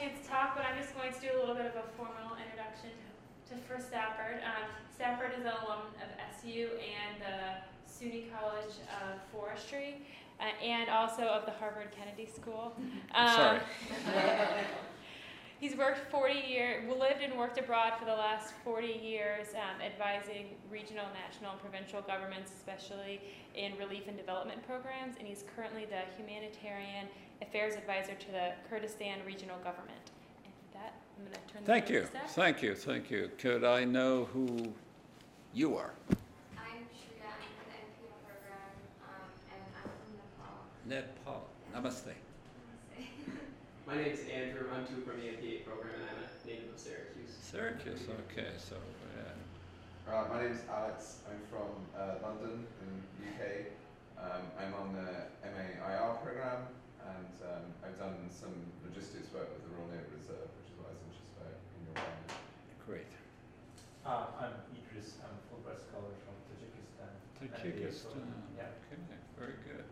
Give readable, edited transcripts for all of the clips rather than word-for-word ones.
chance to talk, but I'm just going to do a little bit of a formal introduction for Stafford. Stafford is an alum of SU and the SUNY College of Forestry, and also of the Harvard Kennedy School. Sorry. He's worked lived and worked abroad for the last 40 years, advising regional, national, and provincial governments, especially in relief and development programs, and he's currently the Humanitarian Affairs Advisor to the Kurdistan Regional Government. And with that, I'm going to turn the Thank you. Thank you. Could I know who you are? I'm Shreya. I'm from the NPL program, and I'm from Nepal. Namaste. My name is Andrew. I'm too from the NPA program, and I'm a native of Syracuse. Syracuse, okay. So, My name is Alex. I'm from London in the UK. I'm on the MAIR program, and I've done some logistics work with the Royal Naval Reserve, which is what I was interested about in your environment. great. I'm Idris. I'm a Fulbright scholar from Tajikistan. Tajikistan. Yeah. Okay, very good.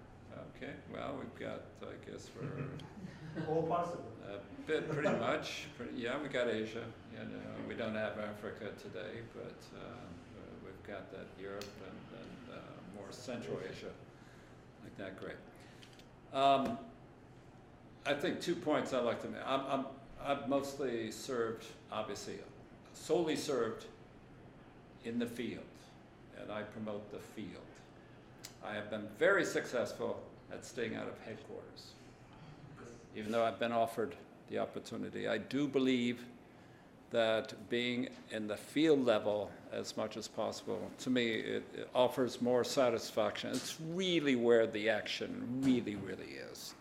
Okay, well, we've got, I guess, we're All possible. pretty much. Yeah, we got Asia. We don't have Africa today, but we've got that Europe and more Central Asia, like that. Great. I think 2 points I'd like to make. I've mostly served, obviously, solely served in the field, and I promote the field. I have been very successful at staying out of headquarters, even though I've been offered the opportunity. I do believe that being in the field level as much as possible, to me, it offers more satisfaction. It's really where the action really is.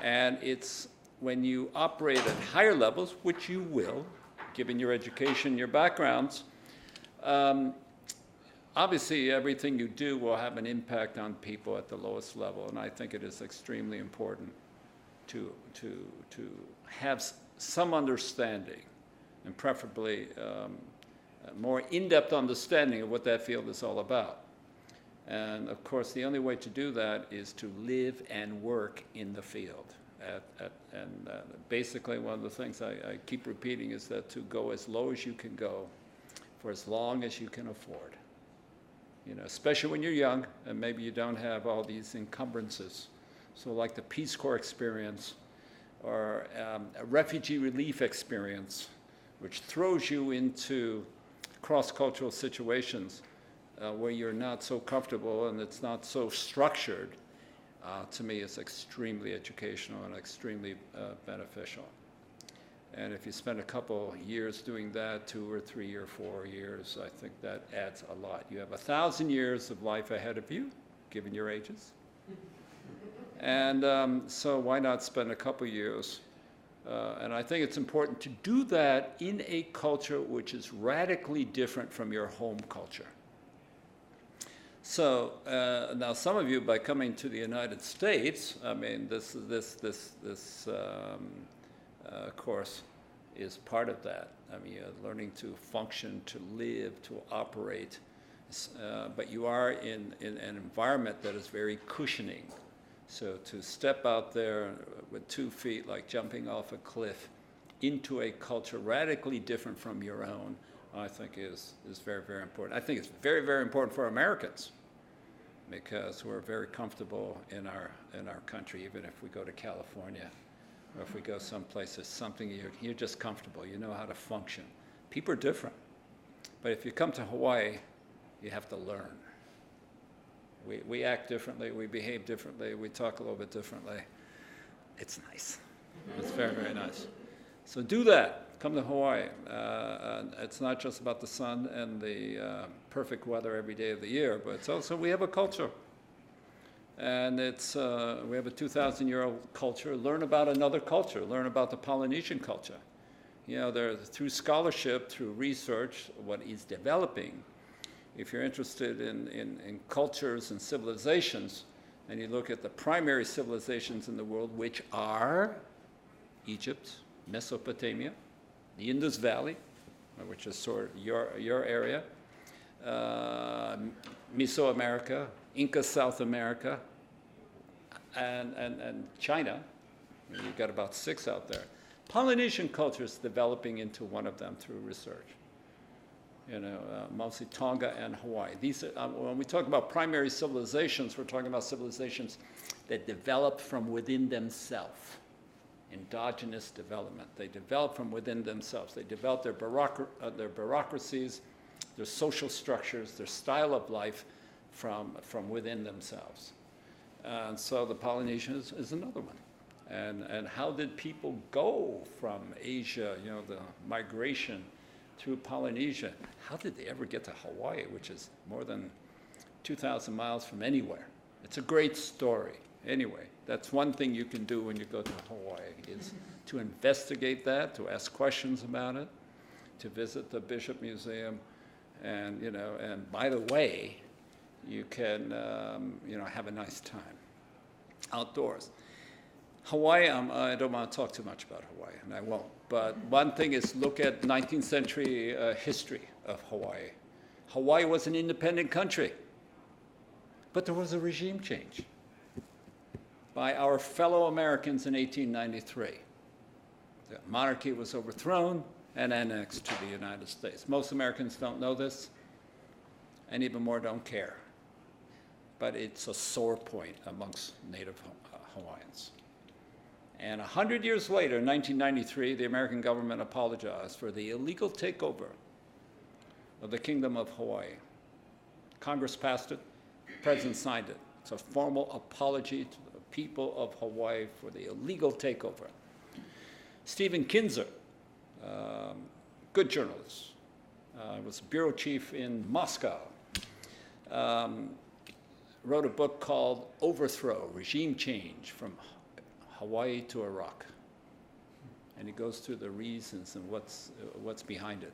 And it's when you operate at higher levels, which you will, given your education, your backgrounds, obviously everything you do will have an impact on people at the lowest level, and I think it is extremely important to have some understanding, and preferably a more in-depth understanding of what that field is all about. And of course, the only way to do that is to live and work in the field. Basically, one of the things I keep repeating is that to go as low as you can go for as long as you can afford. Especially when you're young and maybe you don't have all these encumbrances. So like the Peace Corps experience or a refugee relief experience, which throws you into cross-cultural situations where you're not so comfortable and it's not so structured, to me is extremely educational and extremely beneficial. And if you spend a couple years doing that, 2 or 3 or 4 years, I think that adds a lot. You have 1,000 years of life ahead of you, given your ages. And so why not spend a couple years? And I think it's important to do that in a culture which is radically different from your home culture. So now some of you, by coming to the United States, I mean, this course is part of that. I mean, you're learning to function, to live, to operate, but you are in an environment that is very cushioning. So to step out there with 2 feet, like jumping off a cliff, into a culture radically different from your own, I think is very, very important. I think it's very, very important for Americans, because we're very comfortable in our country, even if we go to California or if we go someplace, there's something you're just comfortable, you know how to function. People are different. But if you come to Hawaii, you have to learn. We act differently, we behave differently, we talk a little bit differently. It's nice. It's very, very nice. So do that. Come to Hawaii. It's not just about the sun and the perfect weather every day of the year, but it's also, we have a culture. And it's, we have a 2,000-year-old culture. Learn about another culture. Learn about the Polynesian culture. Through scholarship, through research, what is developing. If you're interested in cultures and civilizations, and you look at the primary civilizations in the world, which are Egypt, Mesopotamia, the Indus Valley, which is sort of your area, Mesoamerica, Inca South America, and China. You've got about 6 out there. Polynesian culture is developing into one of them through research. Mostly Tonga and Hawaii. These are, when we talk about primary civilizations, we're talking about civilizations that develop from within themselves. Endogenous development. They develop from within themselves. They develop their bureaucracies, their social structures, their style of life from within themselves. And so the Polynesian is another one. And how did people go from Asia, the migration through Polynesia? How did they ever get to Hawaii, which is more than 2,000 miles from anywhere? It's a great story. Anyway, that's one thing you can do when you go to Hawaii, is to investigate that, to ask questions about it, to visit the Bishop Museum, and and by the way, you can have a nice time outdoors. Hawaii, I don't want to talk too much about Hawaii, and I won't. But one thing is, look at 19th century history of Hawaii. Hawaii was an independent country, but there was a regime change by our fellow Americans in 1893. The monarchy was overthrown and annexed to the United States. Most Americans don't know this, and even more don't care. But it's a sore point amongst native Hawaiians. And 100 years later, in 1993, the American government apologized for the illegal takeover of the Kingdom of Hawaii. Congress passed it, the President signed it. It's a formal apology to the people of Hawaii for the illegal takeover. Stephen Kinzer, good journalist, was bureau chief in Moscow, wrote a book called Overthrow, Regime Change from Hawaii to Iraq. And he goes through the reasons and what's behind it.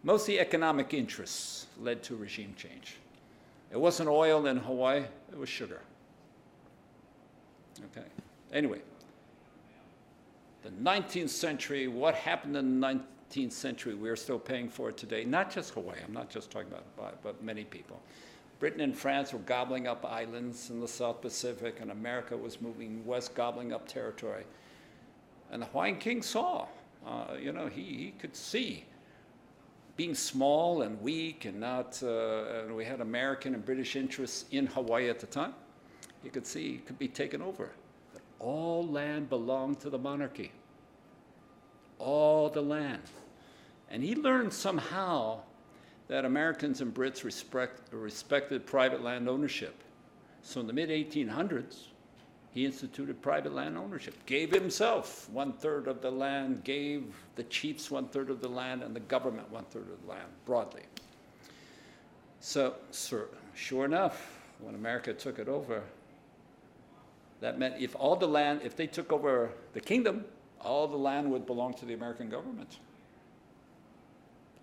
Mostly economic interests led to regime change. It wasn't oil in Hawaii, it was sugar. Okay. Anyway, the 19th century, what happened in the 19th century, we're still paying for it today. Not just Hawaii, I'm not just talking about Hawaii, but many people. Britain and France were gobbling up islands in the South Pacific, and America was moving west, gobbling up territory. And the Hawaiian king saw, he could see being small and weak and not, and we had American and British interests in Hawaii at the time. You could see it could be taken over. But all land belonged to the monarchy. All the land. And he learned somehow that Americans and Brits respected private land ownership. So in the mid-1800s, he instituted private land ownership, gave himself 1/3 of the land, gave the chiefs 1/3 of the land, and the government 1/3 of the land, broadly. So, sure enough, when America took it over, that meant if they took over the kingdom, all the land would belong to the American government.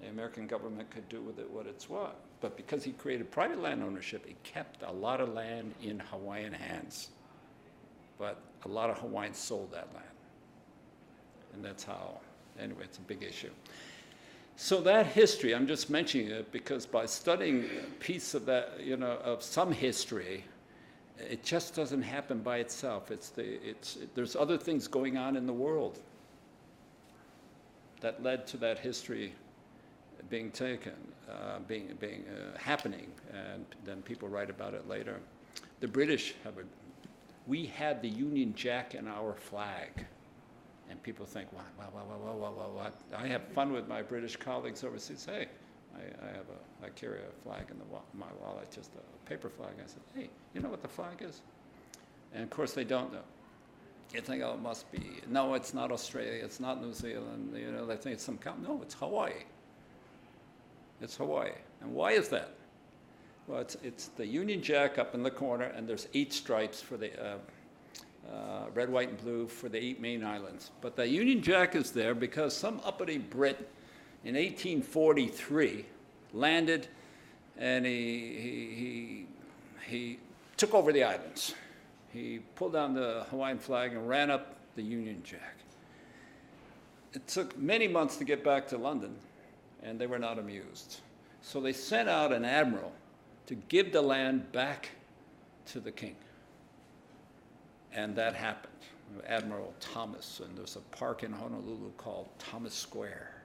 The American government could do with it what it's what. But because he created private land ownership, it kept a lot of land in Hawaiian hands. But a lot of Hawaiians sold that land. And that's how, anyway, it's a big issue. So that history, I'm just mentioning it because by studying a piece of that, of some history, it just doesn't happen by itself. There's other things going on in the world that led to that history being taken, happening, and then people write about it later. The British we had the Union Jack in our flag, and people think, what? I have fun with my British colleagues overseas. Hey, I carry a flag in my wallet, just a paper flag. I said, hey, you know what the flag is? And of course they don't know. You think, oh, it must be. No, it's not Australia. It's not New Zealand. They think it's some country. No, it's Hawaii. It's Hawaii. And why is that? Well, it's the Union Jack up in the corner, and there's 8 stripes for the red, white, and blue for the 8 main islands. But the Union Jack is there because some uppity Brit in 1843 landed, and he took over the islands. He pulled down the Hawaiian flag and ran up the Union Jack. It took many months to get back to London, and they were not amused. So they sent out an admiral to give the land back to the king. And that happened. Admiral Thomas, and there's a park in Honolulu called Thomas Square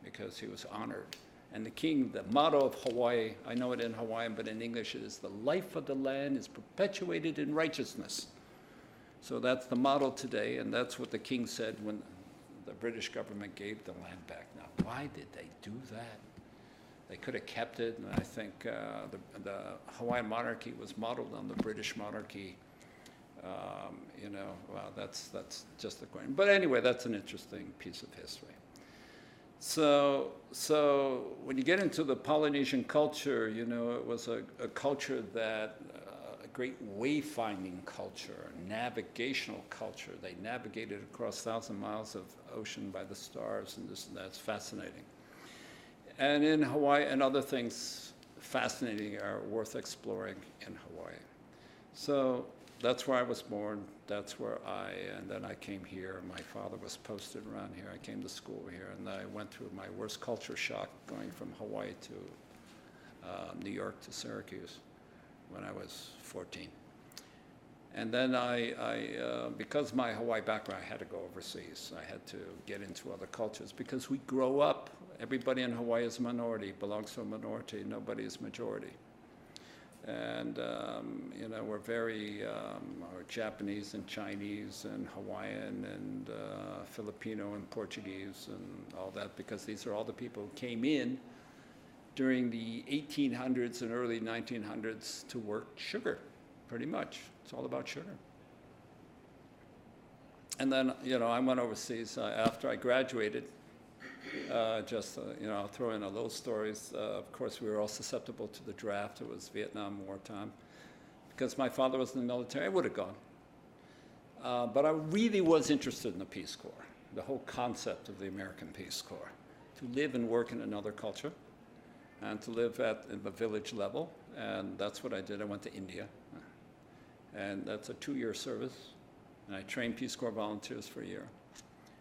because he was honored. And the king, the motto of Hawaii, I know it in Hawaiian, but in English it is, the life of the land is perpetuated in righteousness. So that's the motto today, and that's what the king said when the British government gave the land back. Now, why did they do that? They could have kept it, and I think the Hawaiian monarchy was modeled on the British monarchy. Well, that's just the question. But anyway, that's an interesting piece of history. So when you get into the Polynesian culture, it was a culture that, a great wayfinding culture, navigational culture. They navigated across 1,000 miles of ocean by the stars, and that's fascinating. And in Hawaii, and other things fascinating are worth exploring in Hawaii. So that's where I was born. That's where and then I came here. My father was posted around here. I came to school here, and I went through my worst culture shock going from Hawaii to New York to Syracuse when I was 14. And then because of my Hawaii background, I had to go overseas. I had to get into other cultures because we grow up, everybody in Hawaii is a minority, belongs to a minority, nobody is majority. And, we're very, we're Japanese and Chinese and Hawaiian and Filipino and Portuguese and all that, because these are all the people who came in during the 1800s and early 1900s to work sugar, pretty much. It's all about sugar. And then, I went overseas after I graduated. I'll throw in a little stories. Of course, we were all susceptible to the draft. It was Vietnam War time. Because my father was in the military, I would have gone. But I really was interested in the Peace Corps, the whole concept of the American Peace Corps, to live and work in another culture, and to live in the village level. And that's what I did. I went to India. And that's a 2-year service. And I trained Peace Corps volunteers for a year.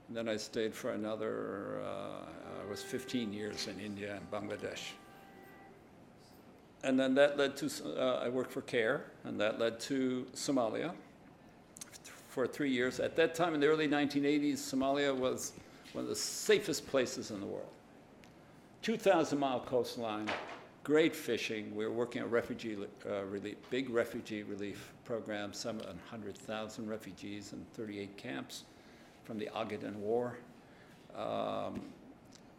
And then I stayed for another, I was 15 years in India and Bangladesh. And then that led to, I worked for CARE, and that led to Somalia for 3 years. At that time, in the early 1980s, Somalia was one of the safest places in the world. 2,000-mile coastline, great fishing. We were working on refugee relief, big refugee relief program, 700,000 refugees in 38 camps from the Agaden War.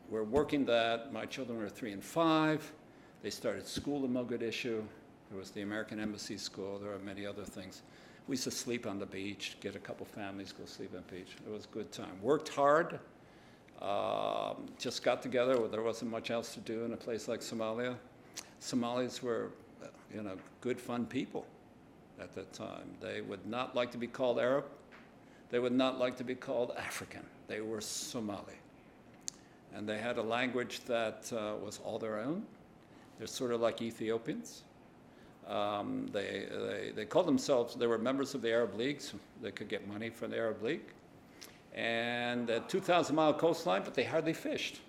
We're working that. My children were 3 and 5. They started school in Mogadishu. There was the American Embassy School. There are many other things. We used to sleep on the beach, get a couple families, go sleep on the beach. It was a good time. Worked hard. Just got together. There wasn't much else to do in a place like Somalia. Somalis were, good, fun people at that time. They would not like to be called Arab. They would not like to be called African. They were Somali. And they had a language that was all their own. They're sort of like Ethiopians. They called themselves, they were members of the Arab League, so they could get money from the Arab League. And a 2,000-mile coastline, but they hardly fished.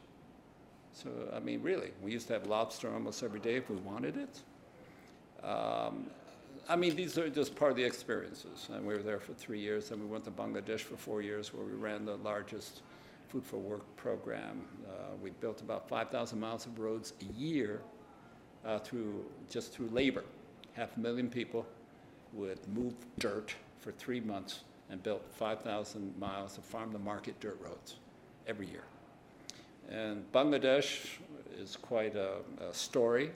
So, really, we used to have lobster almost every day if we wanted it. These are just part of the experiences. And we were there for 3 years, and we went to Bangladesh for 4 years, where we ran the largest food for work program. We built about 5,000 miles of roads a year through labor. 500,000 people would move dirt for 3 months and built 5,000 miles of farm-to-market dirt roads every year. And Bangladesh is quite a story.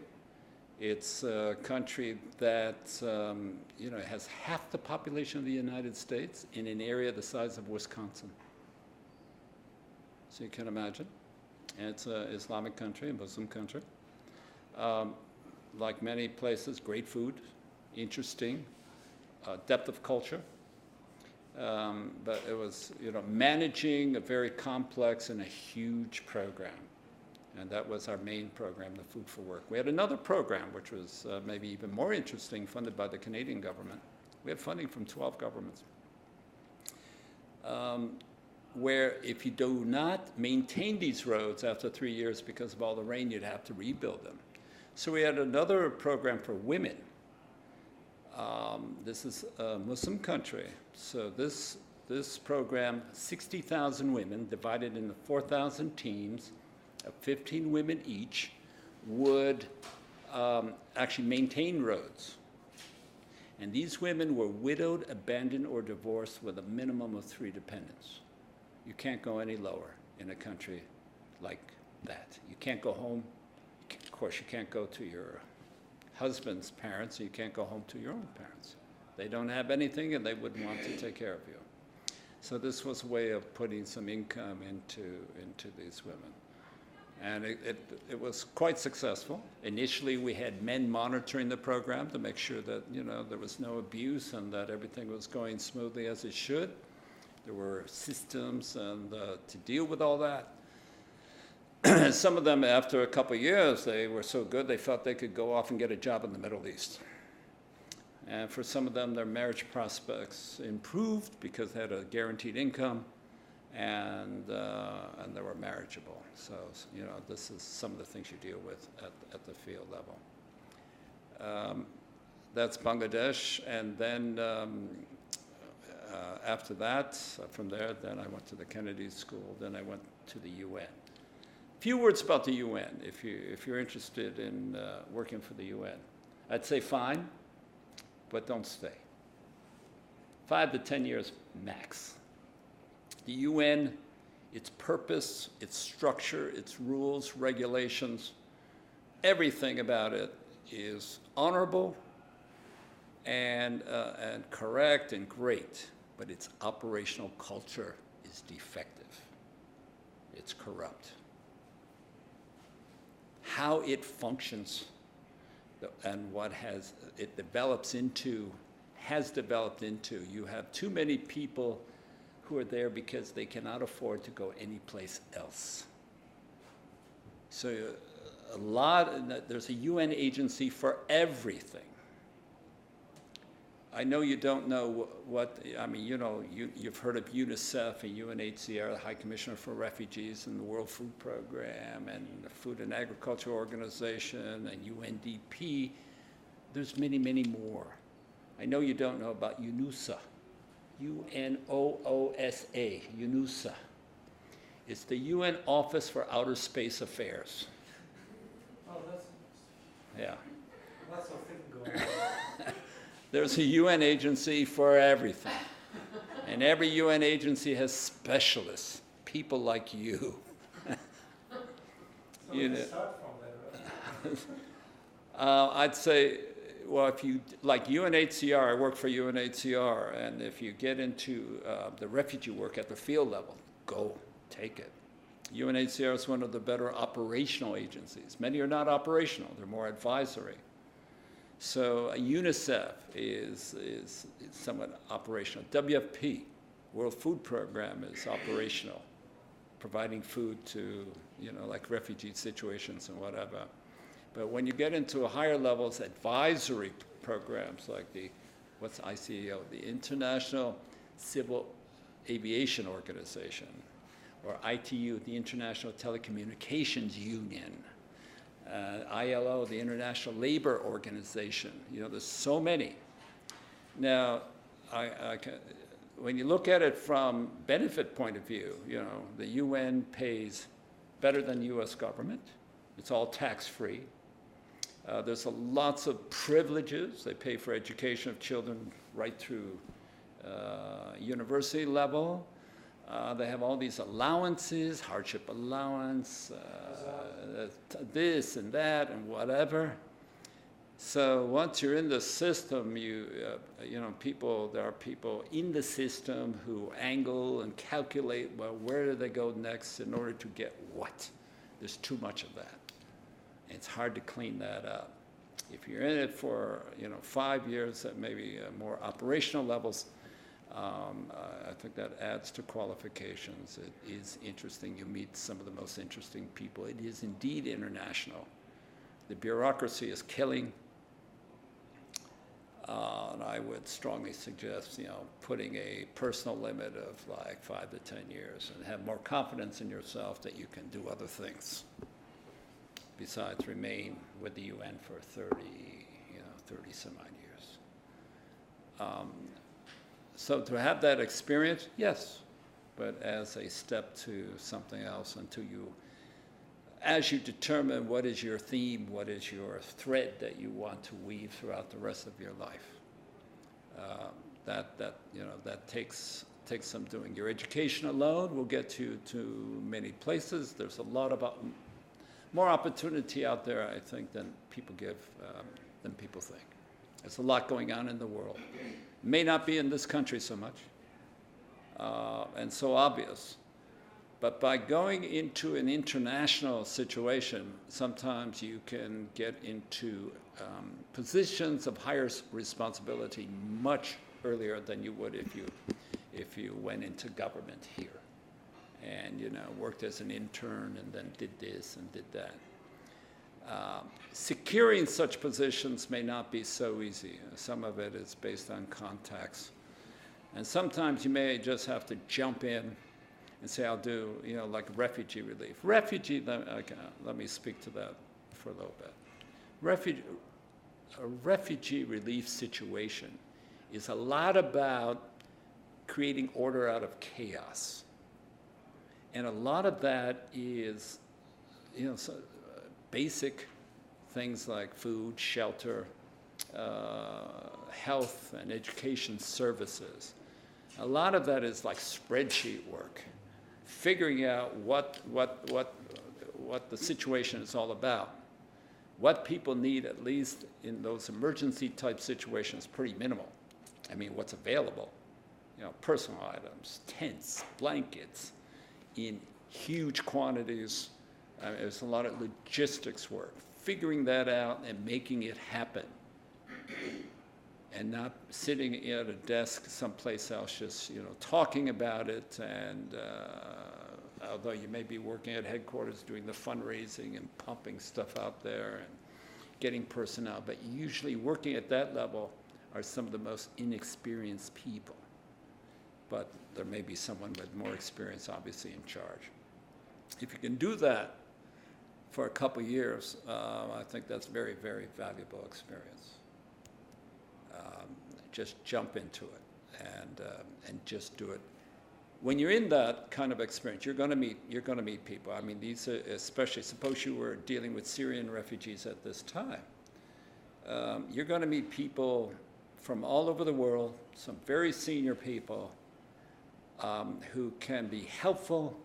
It's a country that has half the population of the United States in an area the size of Wisconsin. So you can imagine. And it's an Islamic country, a Muslim country. Like many places, great food, interesting, depth of culture. But it was, managing a very complex and a huge program. And that was our main program, the Food for Work. We had another program, which was maybe even more interesting, funded by the Canadian government. We had funding from 12 governments. Where if you do not maintain these roads after 3 years because of all the rain, you'd have to rebuild them. So we had another program for women. This is a Muslim country. So this this program, 60,000 women divided into 4,000 teams of 15 women each would actually maintain roads. And these women were widowed, abandoned, or divorced with a minimum of 3 dependents. You can't go any lower in a country like that. You can't go home. Of course, you can't go to your husband's parents, and you can't go home to your own parents. They don't have anything, and they wouldn't want to take care of you. So this was a way of putting some income into these women. And it was quite successful. Initially, we had men monitoring the program to make sure that, you know, there was no abuse and that everything was going smoothly as it should. There were systems and to deal with all that. Some of them, after a couple of years, they were so good they felt they could go off and get a job in the Middle East. And for some of them, their marriage prospects improved because they had a guaranteed income, and they were marriageable. So, you know, this is some of the things you deal with at the field level. That's Bangladesh, and then after that, from there, then I went to the Kennedy School, then I went to the UN. Few words about the UN, if you're interested in working for the UN. I'd say fine, but don't stay. 5 to 10 years max. The UN, its purpose, its structure, its rules, regulations, everything about it is honorable and correct and great, but its operational culture is defective. It's corrupt. How it functions and what it develops into, has developed into, you have too many people who are there because they cannot afford to go anyplace else. So there's a UN agency for everything. I know you don't know I mean, you know, you've heard of UNICEF and UNHCR, the High Commissioner for Refugees, and the World Food Program, and the Food and Agriculture Organization, and UNDP. There's many, many more. I know you don't know about UNOOSA, UNOOSA, UNOOSA. It's the UN Office for Outer Space Affairs. Oh, that's Yeah. lots of things going on. There's a UN agency for everything. And every UN agency has specialists, people like you. So You let's know. start from there. Right? I'd say, well, if you, like UNHCR, I work for UNHCR, and if you get into the refugee work at the field level, go, take it. UNHCR is one of the better operational agencies. Many are not operational, they're more advisory. So UNICEF is somewhat operational. WFP, World Food Program, is operational, providing food to, you know, like refugee situations and whatever. But when you get into higher levels, advisory programs like what's ICAO, the International Civil Aviation Organization, or ITU, the International Telecommunications Union, ILO, the International Labor Organization. You know, there's so many. Now, when you look at it from benefit point of view, you know, the UN pays better than the US government. It's all tax-free. There's lots of privileges. They pay for education of children right through university level. They have all these allowances, hardship allowance, this and that and whatever. So once you're in the system, you know, there are people in the system who angle and calculate, well, where do they go next in order to get what? There's too much of that. It's hard to clean that up. If you're in it for, you know, 5 years at maybe more operational levels, I think that adds to qualifications. It is interesting. You meet some of the most interesting people. It is indeed international. The bureaucracy is killing. And I would strongly suggest, you know, putting a personal limit of like 5 to 10 years and have more confidence in yourself that you can do other things besides remain with the UN for 30 some odd years. So to have that experience, yes, but as a step to something else until you, as you determine what is your theme, what is your thread that you want to weave throughout the rest of your life. That takes some doing. Your education alone will get you to many places. There's a lot of more opportunity out there, I think, than people think. There's a lot going on in the world. May not be in this country so much, and so obvious. But by going into an international situation, sometimes you can get into positions of higher responsibility much earlier than you would if you went into government here and worked as an intern and then did this and did that. Securing such positions may not be so easy. Some of it is based on contacts. And sometimes you may just have to jump in and say, I'll do, like refugee relief. Let me speak to that for a little bit. A refugee relief situation is a lot about creating order out of chaos. And a lot of that is, basic things like food, shelter, health and education services. A lot of that is like spreadsheet work, figuring out what the situation is all about. What people need, at least in those emergency type situations, pretty minimal. I mean, what's available, personal items, tents, blankets, in huge quantities. There's a lot of logistics work, figuring that out and making it happen, and not sitting at a desk someplace else just talking about it. And although you may be working at headquarters doing the fundraising and pumping stuff out there and getting personnel, but usually working at that level are some of the most inexperienced people. But there may be someone with more experience, obviously, in charge. If you can do that for a couple years, I think that's very, very valuable experience. Just jump into it and just do it. When you're in that kind of experience, you're going to meet people. I mean, these are, especially, suppose you were dealing with Syrian refugees at this time. You're going to meet people from all over the world, some very senior people who can be helpful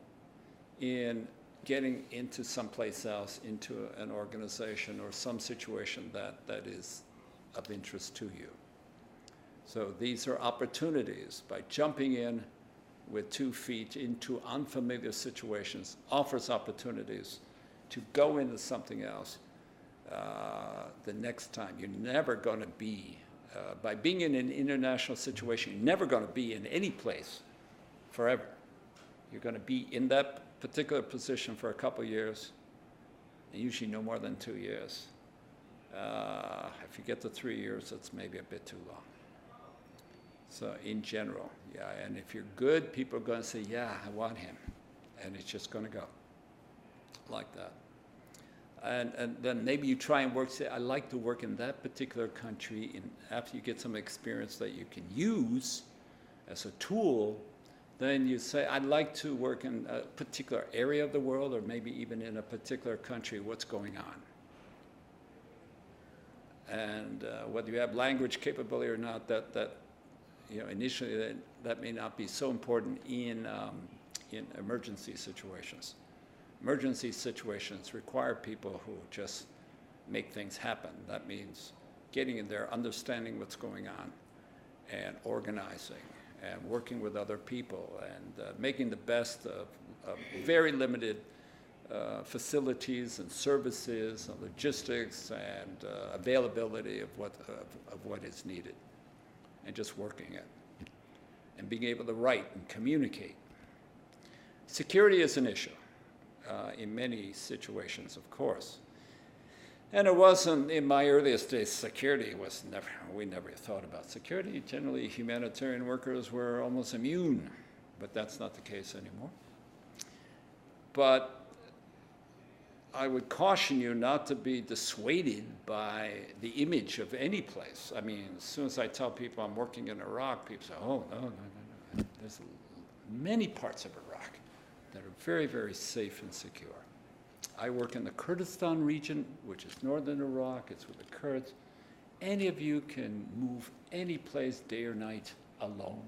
in getting into someplace else, into an organization or some situation that is of interest to you. So these are opportunities. By jumping in with 2 feet into unfamiliar situations, offers opportunities to go into something else the next time. You're never going to be, by being in an international situation, you're never going to be in any place forever. You're going to be in that particular position for a couple years, and usually no more than 2 years. If you get to 3 years, it's maybe a bit too long. So in general, yeah, and if you're good, people are going to say, yeah, I want him, and it's just going to go like that. And then maybe you try and say, I like to work in that particular country, and after you get some experience that you can use as a tool, then you say, I'd like to work in a particular area of the world, or maybe even in a particular country, what's going on. And whether you have language capability or not, that initially that may not be so important in emergency situations. Emergency situations require people who just make things happen. That means getting in there, understanding what's going on, and organizing, and working with other people, and making the best of very limited facilities and services and logistics and availability of what is needed, and just working it, and being able to write and communicate. Security is an issue in many situations, of course. And it wasn't, in my earliest days, security was never, we never thought about security. Generally, humanitarian workers were almost immune, but that's not the case anymore. But I would caution you not to be dissuaded by the image of any place. I mean, as soon as I tell people I'm working in Iraq, people say, oh, no. There's many parts of Iraq that are very, very safe and secure. I work in the Kurdistan region, which is northern Iraq. It's with the Kurds. Any of you can move any place, day or night, alone,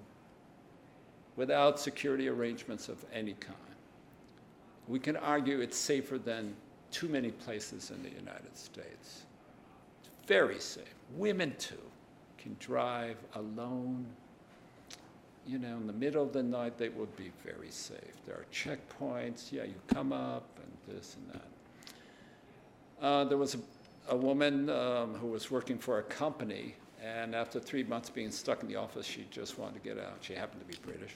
without security arrangements of any kind. We can argue it's safer than too many places in the United States. It's very safe. Women, too, can drive alone. You know, in the middle of the night, they would be very safe. There are checkpoints. Yeah, you come up and this and that. There was a woman who was working for a company, and after 3 months being stuck in the office, she just wanted to get out. She happened to be British.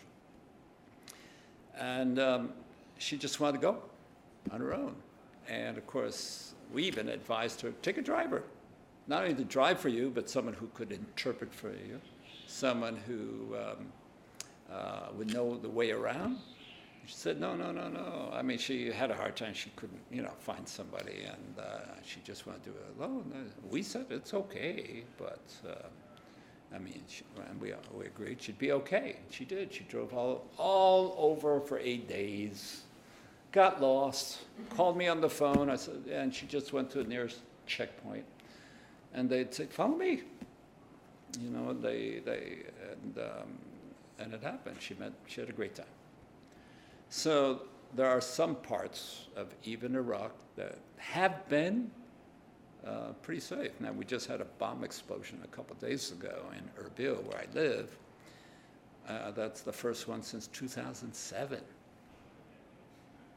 And she just wanted to go on her own. And of course, we even advised her, take a driver. Not only to drive for you, but someone who could interpret for you, someone who would know the way around. She said, no. I mean, she had a hard time. She couldn't, find somebody, and she just wanted to do it alone. We said it's okay, but I mean, and we agreed she'd be okay. She did. She drove all over for 8 days, got lost, called me on the phone. I said, and she just went to the nearest checkpoint, and they'd say, follow me. And it happened. She had a great time. So there are some parts of even Iraq that have been pretty safe. Now, we just had a bomb explosion a couple of days ago in Erbil, where I live. That's the first one since 2007.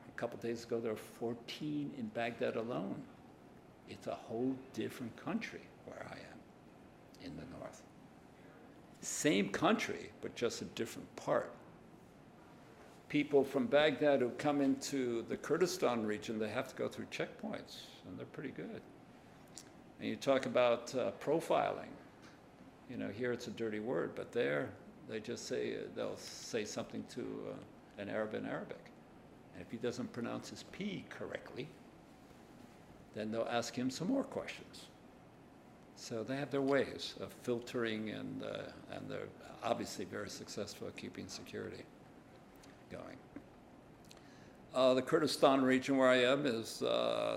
A couple of days ago, there were 14 in Baghdad alone. It's a whole different country where I am, in the north. Same country, but just a different part. People from Baghdad who come into the Kurdistan region, they have to go through checkpoints, and they're pretty good. And you talk about profiling. Here it's a dirty word, but there they just say, they'll say something to an Arab in Arabic. And if he doesn't pronounce his P correctly, then they'll ask him some more questions. So they have their ways of filtering, and they're obviously very successful at keeping security going. The Kurdistan region where I am is,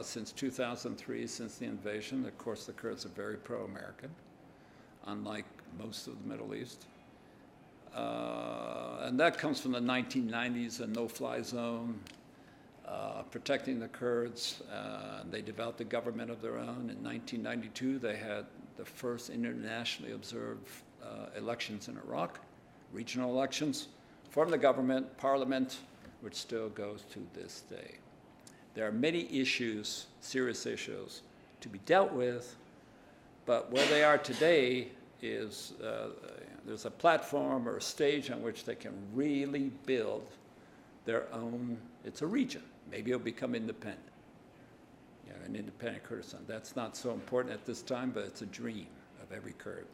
since 2003, since the invasion, of course the Kurds are very pro-American, unlike most of the Middle East. And that comes from the 1990s, a no-fly zone, protecting the Kurds. They developed a government of their own. In 1992, they had the first internationally observed elections in Iraq, regional elections, formed the government, parliament, which still goes to this day. There are many issues, serious issues, to be dealt with, but where they are today is there's a platform or a stage on which they can really build their own, it's a region. Maybe it'll become independent, an independent Kurdistan. That's not so important at this time, but it's a dream of every Kurd.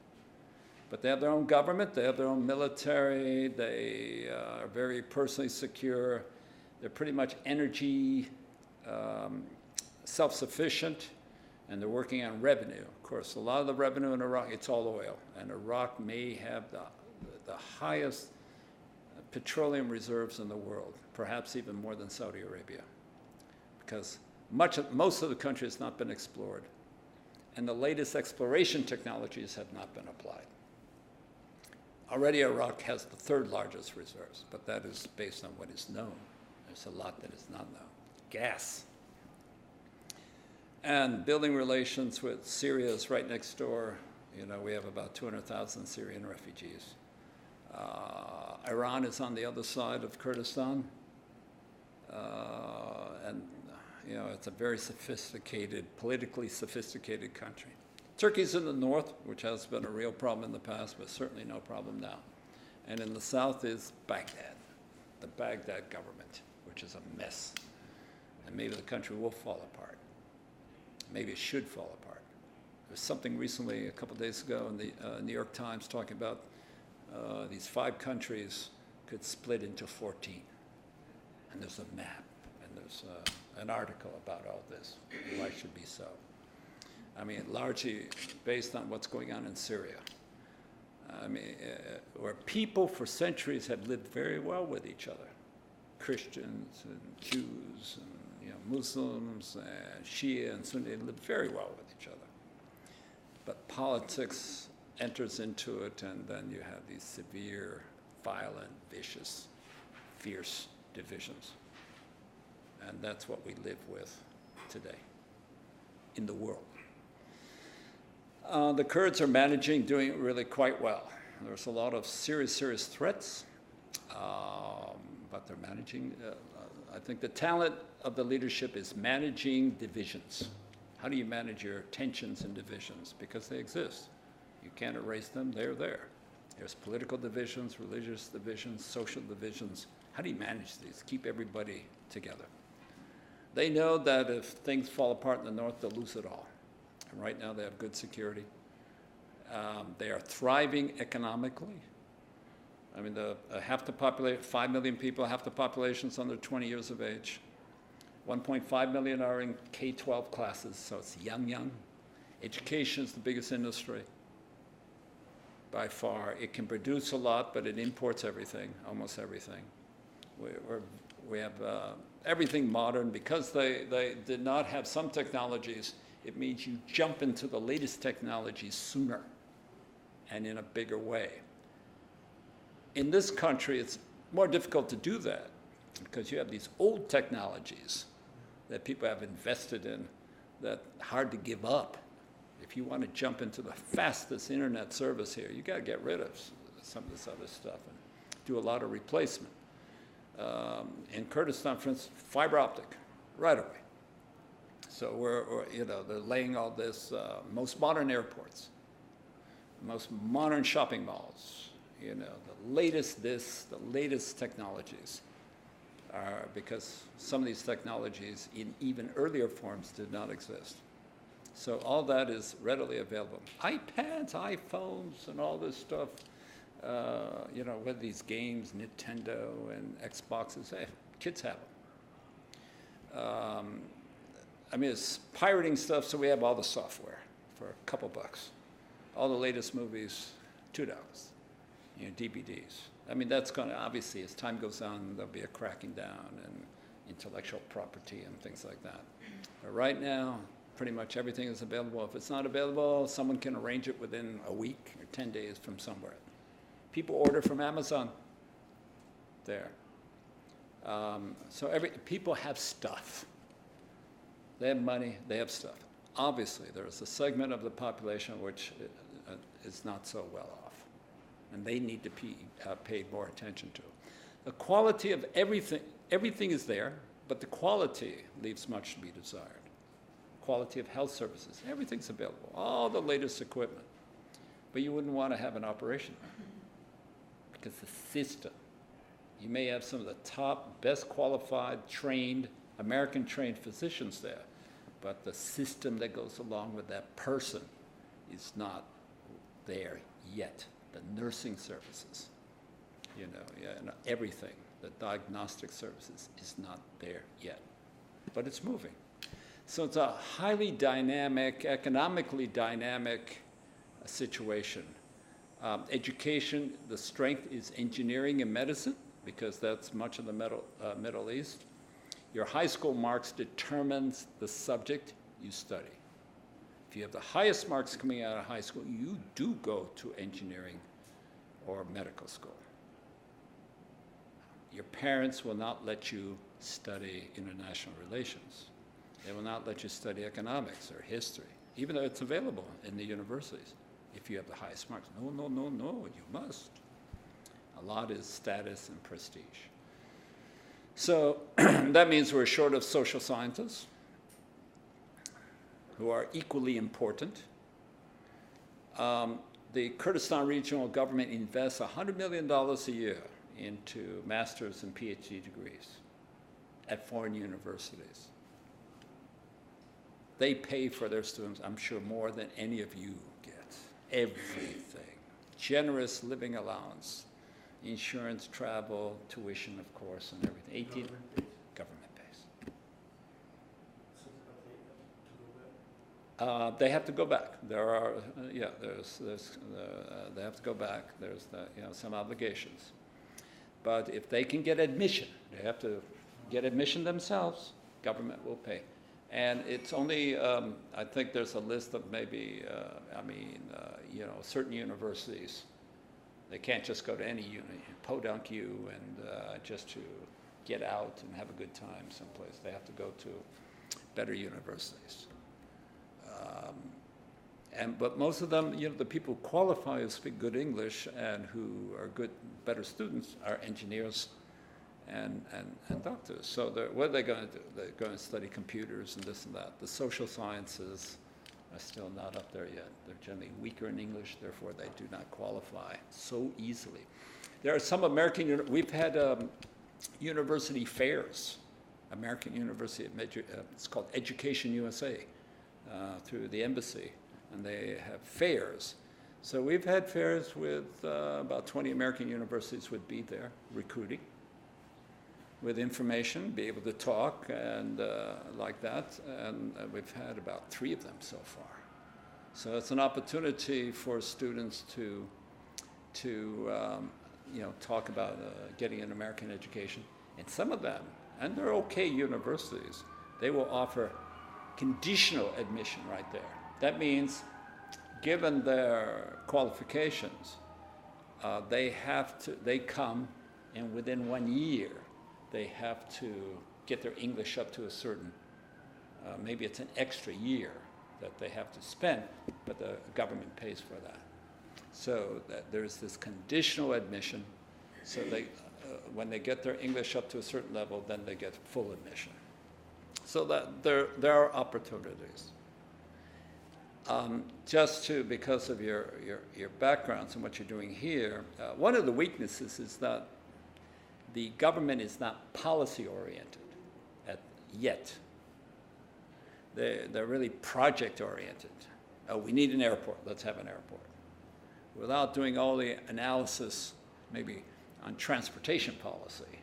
But they have their own government, they have their own military, they are very personally secure, they're pretty much energy self-sufficient, and they're working on revenue. Of course, a lot of the revenue in Iraq, it's all oil, and Iraq may have the highest petroleum reserves in the world, perhaps even more than Saudi Arabia, because most of the country has not been explored, and the latest exploration technologies have not been applied. Already Iraq has the third largest reserves, but that is based on what is known. There's a lot that is not known. Gas. And building relations with Syria is right next door. We have about 200,000 Syrian refugees. Iran is on the other side of Kurdistan. And it's a very sophisticated, politically sophisticated country. Turkey's in the north, which has been a real problem in the past, but certainly no problem now. And in the south is Baghdad, the Baghdad government, which is a mess. And maybe the country will fall apart. Maybe it should fall apart. There was something recently, a couple of days ago, in the New York Times talking about these 5 countries could split into 14. And there's a map, and there's an article about all this, why it should be so. I mean, largely based on what's going on in Syria. I mean, where people for centuries have lived very well with each other. Christians and Jews and Muslims and Shia and Sunni live very well with each other. But politics enters into it, and then you have these severe, violent, vicious, fierce divisions. And that's what we live with today in the world. The Kurds are doing it really quite well. There's a lot of serious threats, but they're managing. I think the talent of the leadership is managing divisions. How do you manage your tensions and divisions? Because they exist. You can't erase them, they're there. There's political divisions, religious divisions, social divisions. How do you manage these? Keep everybody together. They know that if things fall apart in the north, they'll lose it all. And right now they have good security. They are thriving economically. I mean, half the population, 5 million people, half the population's under 20 years of age. 1.5 million are in K-12 classes, so it's young. Education is the biggest industry by far. It can produce a lot, but it imports everything, almost everything. We have everything modern. Because they did not have some technologies, it means you jump into the latest technologies sooner and in a bigger way. In this country, it's more difficult to do that because you have these old technologies that people have invested in that hard to give up. If you want to jump into the fastest internet service here, you got to get rid of some of this other stuff and do a lot of replacement. In Kurdistan, for instance, fiber optic, right away. So they're laying all this, most modern airports, most modern shopping malls, the latest technologies are, because some of these technologies in even earlier forms did not exist. So all that is readily available. iPads, iPhones, and all this stuff, with these games, Nintendo and Xboxes, hey, kids have them. I mean, it's pirating stuff, so we have all the software for a couple bucks. All the latest movies, $2, DVDs. I mean, that's going to, obviously, as time goes on, there'll be a cracking down and intellectual property and things like that. But right now, pretty much everything is available. If it's not available, someone can arrange it within a week or 10 days from somewhere. People order from Amazon. There. So people have stuff. They have money, they have stuff. Obviously, there is a segment of the population which is not so well off, and they need to be paid more attention to. The quality of everything is there, but the quality leaves much to be desired. Quality of health services, everything's available, all the latest equipment. But you wouldn't want to have an operation because the system, you may have some of the top, best qualified, trained, American-trained physicians there, but the system that goes along with that person is not there yet. The nursing services, and everything, the diagnostic services is not there yet, but it's moving. So it's a highly dynamic, economically dynamic situation. Education, the strength is engineering and medicine, because that's much of the Middle East. Your high school marks determines the subject you study. If you have the highest marks coming out of high school, you do go to engineering or medical school. Your parents will not let you study international relations. They will not let you study economics or history, even though it's available in the universities, if you have the highest marks. No, you must. A lot is status and prestige. So that means we're short of social scientists who are equally important. The Kurdistan regional government invests $100 million a year into master's and PhD degrees at foreign universities. They pay for their students, I'm sure, more than any of you get. Everything. Generous living allowance, insurance, travel, tuition, of course, and everything. Government pays. They have to go back. There are, they have to go back. There's some obligations. But if they can get admission, they have to get admission themselves, government will pay. And it's only, I think there's a list of maybe, certain universities. They can't just go to any Podunk U and just to get out and have a good time someplace. They have to go to better universities. But most of them, the people who qualify who speak good English and who are better students are engineers and doctors. So what are they going to do? They're going to study computers and this and that. The social sciences are still not up there yet. They're generally weaker in English, therefore they do not qualify so easily. There are some we've had university fairs, American University, it's called Education USA, through the embassy, and they have fairs. So we've had fairs with about 20 American universities would be there, recruiting, with information, be able to talk and like that, and we've had about 3 of them so far. So it's an opportunity for students to talk about getting an American education. And some of them, and they're okay universities, they will offer conditional admission right there. That means, given their qualifications, they come, and within 1 year, they have to get their English up to a certain, maybe it's an extra year that they have to spend, but the government pays for that. So that there's this conditional admission, so when they get their English up to a certain level, then they get full admission. So that there are opportunities. Because of your backgrounds and what you're doing here, one of the weaknesses is that the government is not policy-oriented yet. They're really project-oriented. Oh, we need an airport, let's have an airport. Without doing all the analysis, maybe on transportation policy,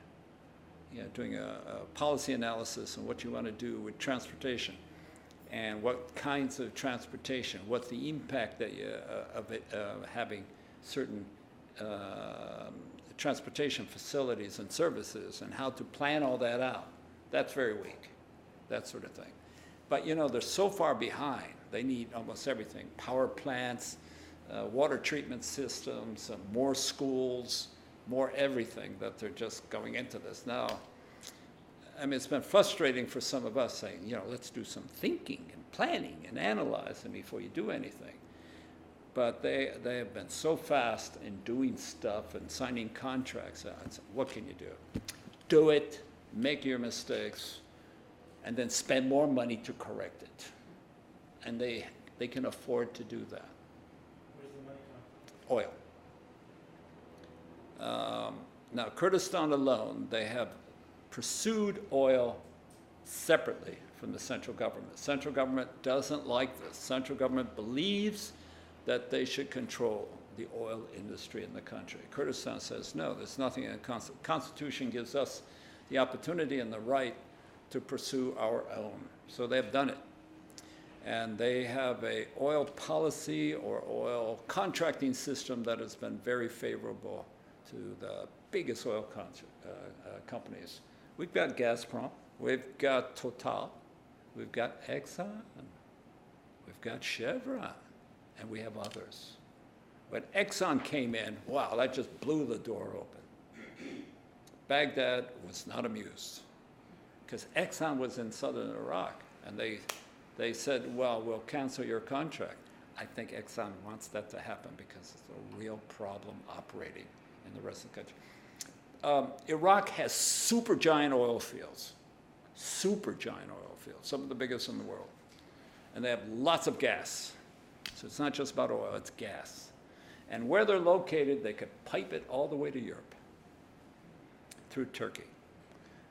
doing a policy analysis on what you want to do with transportation and what kinds of transportation, what's the impact that of it having certain transportation facilities and services, and how to plan all that out. That's very weak, that sort of thing. But they're so far behind. They need almost everything: power plants, water treatment systems, more schools, more everything, that they're just going into this now. I mean, it's been frustrating for some of us saying, let's do some thinking and planning and analyzing before you do anything. But they have been so fast in doing stuff and signing contracts. What can you do? Do it, make your mistakes, and then spend more money to correct it. And they can afford to do that. Where's the money coming from? Oil. Now, Kurdistan alone, they have pursued oil separately from the central government. The central government doesn't like this. Central government believes that they should control the oil industry in the country. Kurdistan says, no, there's nothing in the Constitution gives us the opportunity and the right to pursue our own. So they've done it. And they have a oil policy or oil contracting system that has been very favorable to the biggest oil companies. We've got Gazprom, we've got Total, we've got Exxon, we've got Chevron, and we have others. When Exxon came in, wow, that just blew the door open. Baghdad was not amused, because Exxon was in southern Iraq, and they said, well, we'll cancel your contract. I think Exxon wants that to happen because it's a real problem operating in the rest of the country. Iraq has supergiant oil fields, some of the biggest in the world. And they have lots of gas. So it's not just about oil, it's gas. And where they're located, they could pipe it all the way to Europe through Turkey.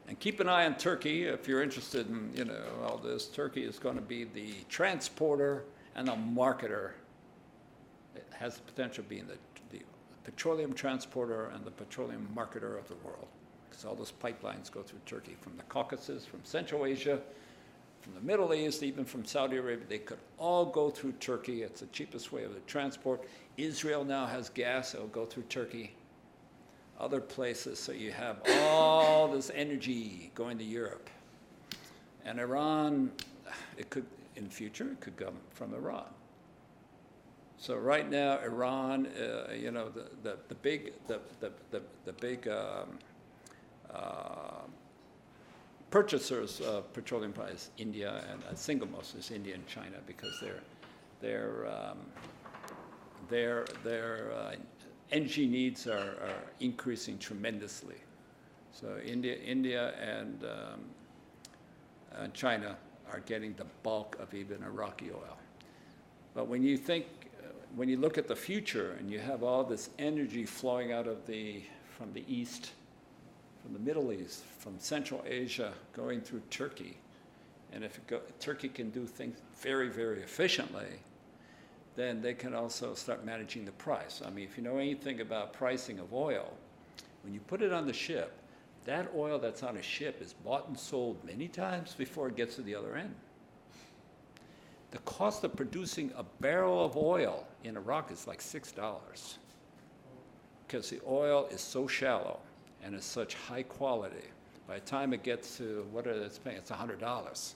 And keep an eye on Turkey if you're interested in, all this. Turkey is going to be the transporter and the marketer. It has the potential of being the petroleum transporter and the petroleum marketer of the world, because all those pipelines go through Turkey, from the Caucasus, from Central Asia, from the Middle East, even from Saudi Arabia. They could all go through Turkey. It's the cheapest way of the transport. Israel now has gas. It'll go through Turkey. Other places, so you have all this energy going to Europe. And Iran, it could, in the future, it could come from Iran. So right now, Iran, you know, the big purchasers of petroleum products, India, and single most is India and China, because their energy needs are increasing tremendously. So India and China are getting the bulk of even Iraqi oil. But when you look at the future and you have all this energy flowing out of from the east, from the Middle East, from Central Asia, going through Turkey, and if Turkey can do things very, very efficiently, then they can also start managing the price. I mean, if you know anything about pricing of oil, when you put it on the ship, that oil that's on a ship is bought and sold many times before it gets to the other end. The cost of producing a barrel of oil in Iraq is like $6, because the oil is so shallow and is such high quality. By the time it gets to what it's paying, it's $100.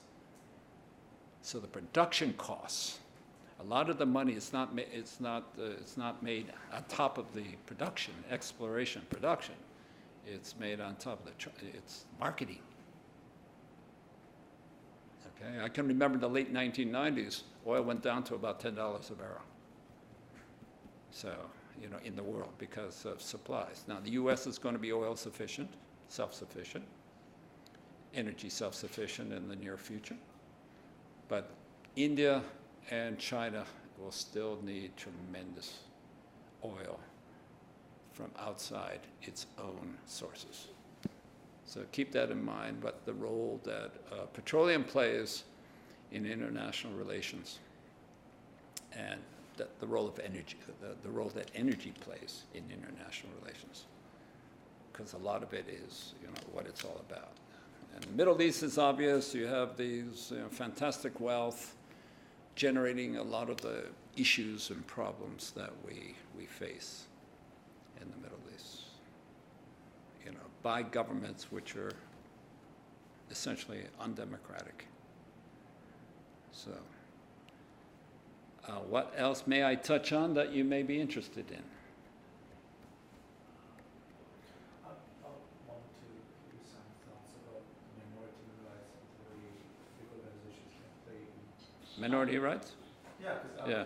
So the production costs, a lot of the money is not made on top of the production, exploration, production. It's made on top of it's marketing. Okay, I can remember the late 1990s, oil went down to about $10 a barrel. So, you know, in the world because of supplies. Now, the U.S. is going to be oil sufficient, self-sufficient, energy self-sufficient in the near future. But India and China will still need tremendous oil from outside its own sources. So keep that in mind, but the role that petroleum plays in international relations, and the role of energy, the role that energy plays in international relations, because a lot of it is, you know, what it's all about. And the Middle East is obvious. You have these fantastic wealth generating a lot of the issues and problems that we face in the Middle East, you know, by governments which are essentially undemocratic. So, what else may I touch on that you may be interested in? I want to give you some thoughts about minority rights and the way big organizations can play in. Minority rights? Yeah, because Yeah.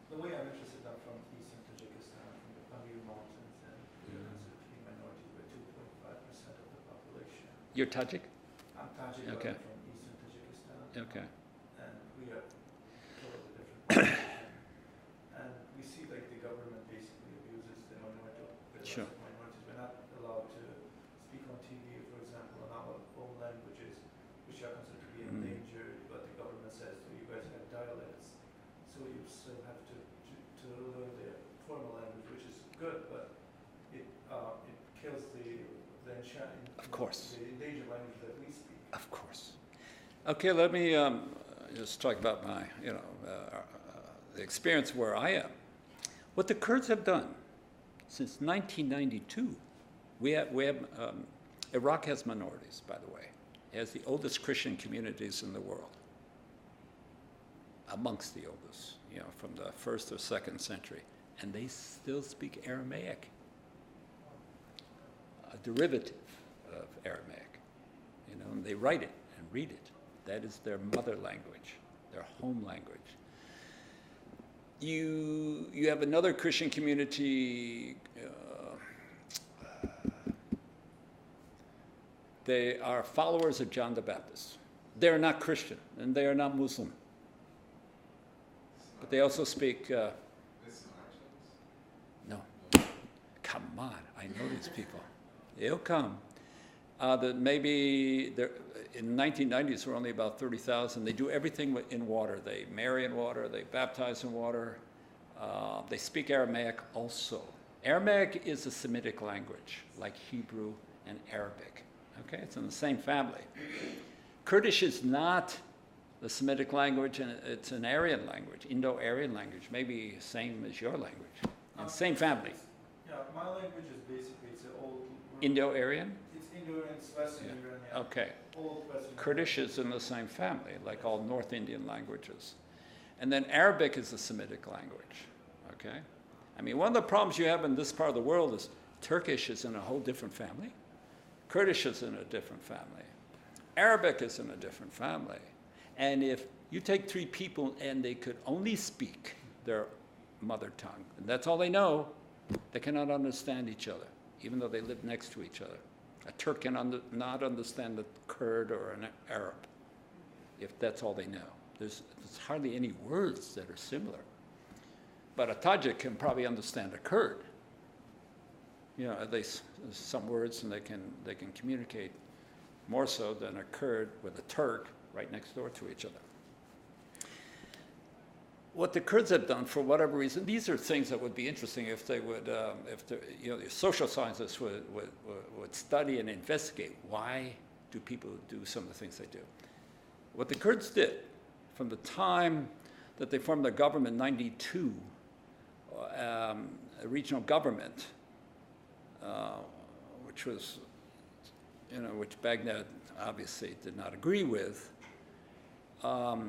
the way I'm interested, I'm from eastern Tajikistan, from the Pamir Mountains, and we are considered to be minorities. We're 2.5% of the population. You're Tajik? I'm Tajik, Okay. I'm from eastern Tajikistan. Okay. And we are totally different. And we see like the government basically abuses the Sure. minorities. We're not allowed to speak on TV, for example, in our own languages, which are considered to be endangered, but the government says, well, you guys have dialects, so you still have to learn the formal language, which is good, but it kills the Of course. the endangered language that we speak. Of course. Okay, let me just talk about my, the experience where I am. What the Kurds have done since 1992, Iraq has minorities, by the way. It has the oldest Christian communities in the world, amongst the oldest, you know, from the 1st or 2nd century. And they still speak Aramaic, a derivative of Aramaic. You know, and they write it and read it. That is their mother language, their home language. You have another Christian community, they are followers of John the Baptist. They are not Christian, and they are not Muslim. But they also speak, no, come on, I know these people. They'll come. Maybe in the 1990s, there were only about 30,000. They do everything in water. They marry in water. They baptize in water. They speak Aramaic also. Aramaic is a Semitic language, like Hebrew and Arabic. Okay, it's in the same family. Kurdish is not the Semitic language, and it's an Aryan language, Indo-Aryan language, maybe same as your language, and same family. Yeah, my language is basically, it's an old... Indo-Aryan? It's Indo-Aryan, it's Western Yeah. Iranian. Yeah. Okay. Old Western Kurdish is in the same family, like all North Indian languages. And then Arabic is a Semitic language, okay? I mean, one of the problems you have in this part of the world is Turkish is in a whole different family. Kurdish is in a different family. Arabic is in a different family. And if you take three people and they could only speak their mother tongue, and that's all they know, they cannot understand each other, even though they live next to each other. A Turk can not understand a Kurd or an Arab, if that's all they know. There's hardly any words that are similar. But a Tajik can probably understand a Kurd. You know, at least some words, and they can communicate more so than a Kurd with a Turk right next door to each other. What the Kurds have done, for whatever reason, these are things that would be interesting if they would, the social scientists would study and investigate. Why do people do some of the things they do? What the Kurds did, from the time that they formed their government in '92, a regional government, which was, which Baghdad obviously did not agree with. All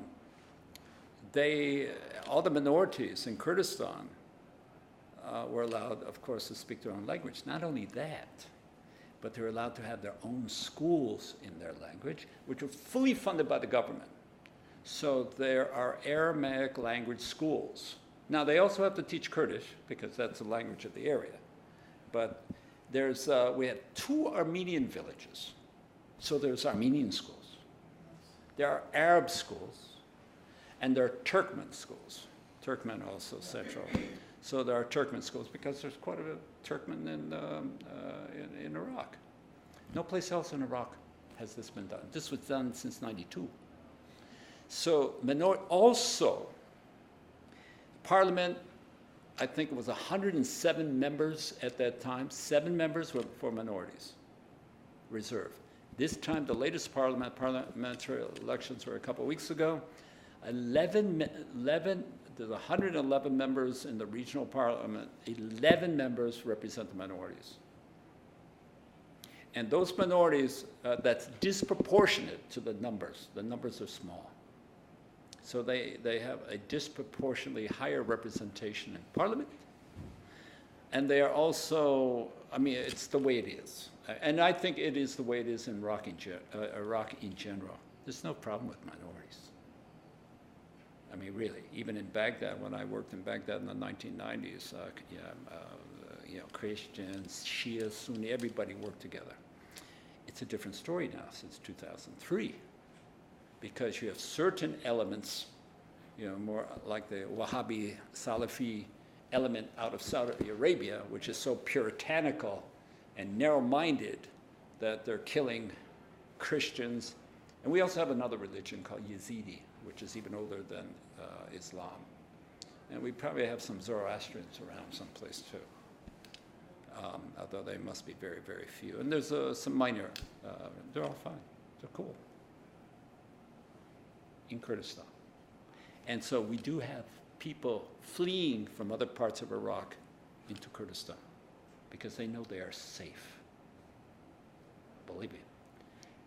the minorities in Kurdistan were allowed, of course, to speak their own language. Not only that, but they were allowed to have their own schools in their language, which were fully funded by the government. So there are Aramaic language schools. Now, they also have to teach Kurdish, because that's the language of the area. But we have 2 Armenian villages. So there's Armenian schools. There are Arab schools. And there are Turkmen schools. Turkmen also central. So there are Turkmen schools because there's quite a bit of Turkmen in Iraq. No place else in Iraq has this been done. This was done since '92. So also, Parliament, I think it was 107 members at that time. 7 members were for minorities, reserved. This time, the latest parliamentary elections were a couple of weeks ago. 11, there's 111 members in the regional parliament. 11 members represent the minorities. And those minorities, that's disproportionate to the numbers. The numbers are small. So they have a disproportionately higher representation in parliament. And they are also, I mean, it's the way it is. And I think it is the way it is in Iraq in general. There's no problem with minorities. I mean, really, even in Baghdad, when I worked in Baghdad in the 1990s, Christians, Shia, Sunni, everybody worked together. It's a different story now since 2003, because you have certain elements, more like the Wahhabi Salafi element out of Saudi Arabia, which is so puritanical and narrow-minded that they're killing Christians. And we also have another religion called Yazidi, which is even older than Islam. And we probably have some Zoroastrians around someplace too, although they must be very, very few. And there's some minor, they're all fine, they're cool in Kurdistan. And so we do have people fleeing from other parts of Iraq into Kurdistan because they know they are safe, believe me.